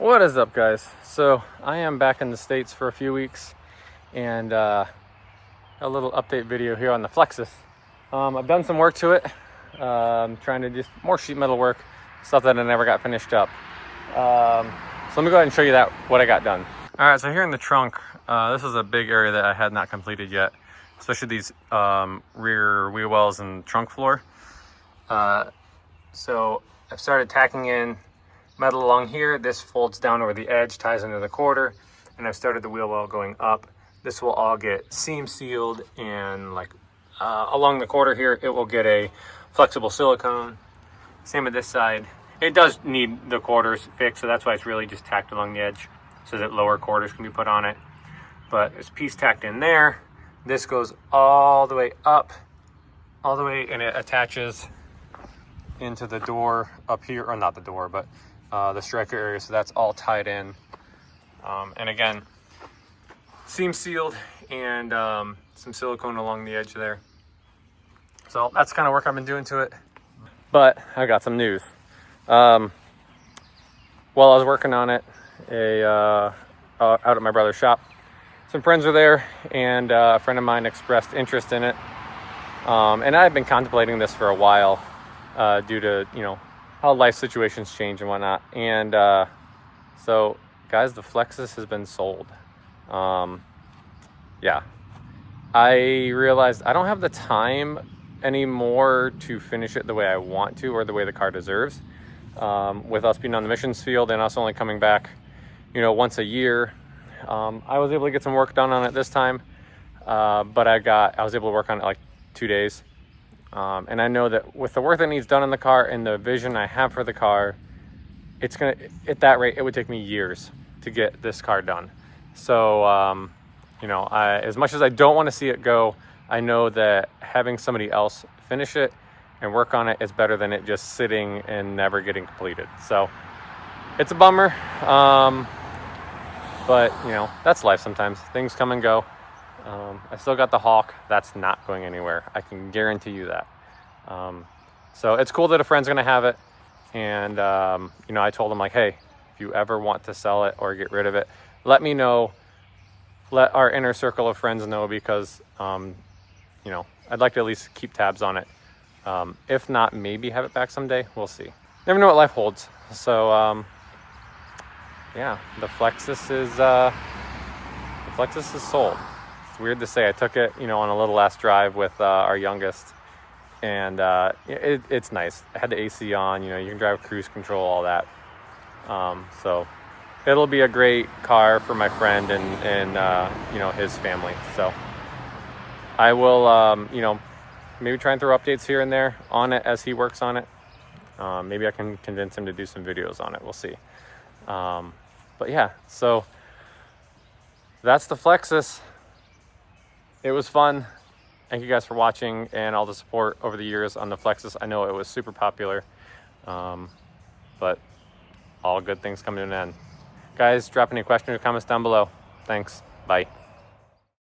What is up, guys? So I am back in the States for a few weeks, and a little update video here on the Flexus. I've done some work to it, trying to just more sheet metal work, stuff that I never got finished up. So let me go ahead and show you what I got done. All right, so here in the trunk, this is a big area that I had not completed yet, especially these rear wheel wells and trunk floor. So I've started tacking in metal along here. This folds down over the edge, ties into the quarter, and I've started the wheel well going up. This will all get seam sealed, and along the quarter here, it will get a flexible silicone. Same with this side. It does need the quarters fixed, so that's why it's really just tacked along the edge so that lower quarters can be put on it. But it's piece tacked in there. This goes all the way up, all the way, and it attaches into the door up here, or not the door, but the striker area, so that's all tied in. And again, seam sealed, and some silicone along the edge there. So that's kind of work I've been doing to it. But I got some news. While I was working on it, out at my brother's shop, some friends were there, and a friend of mine expressed interest in it. And I've been contemplating this for a while, due to, how life situations change and whatnot. And so, guys, the Flexus has been sold. Yeah. I realized I don't have the time anymore to finish it the way I want to, or the way the car deserves. With us being on the missions field and us only coming back, once a year, I was able to get some work done on it this time. But I was able to work on it like 2 days. And I know that with the work that needs done on the car and the vision I have for the car, at that rate, it would take me years to get this car done. So, as much as I don't want to see it go, I know that having somebody else finish it and work on it is better than it just sitting and never getting completed. So it's a bummer. But that's life sometimes. Things come and go. I still got the Hawk. That's not going anywhere. I can guarantee you that. So it's cool that a friend's going to have it. And, I told him, hey, if you ever want to sell it or get rid of it, let me know. Let our inner circle of friends know, because, I'd like to at least keep tabs on it. If not, maybe have it back someday. We'll see. Never know what life holds. So, yeah, the Flexus is sold. Weird to say. I took it, on a little last drive with our youngest, and it's nice. I had the AC on. You can drive cruise control, all that. So it'll be a great car for my friend and his family. So I will, maybe try and throw updates here and there on it as he works on it. Maybe I can convince him to do some videos on it. We'll see. But yeah, so that's the Flexus. It was fun. Thank you guys for watching and all the support over the years on the Flexus. I know it was super popular, but all good things come to an end. Guys, drop any questions or comments down below. Thanks. Bye.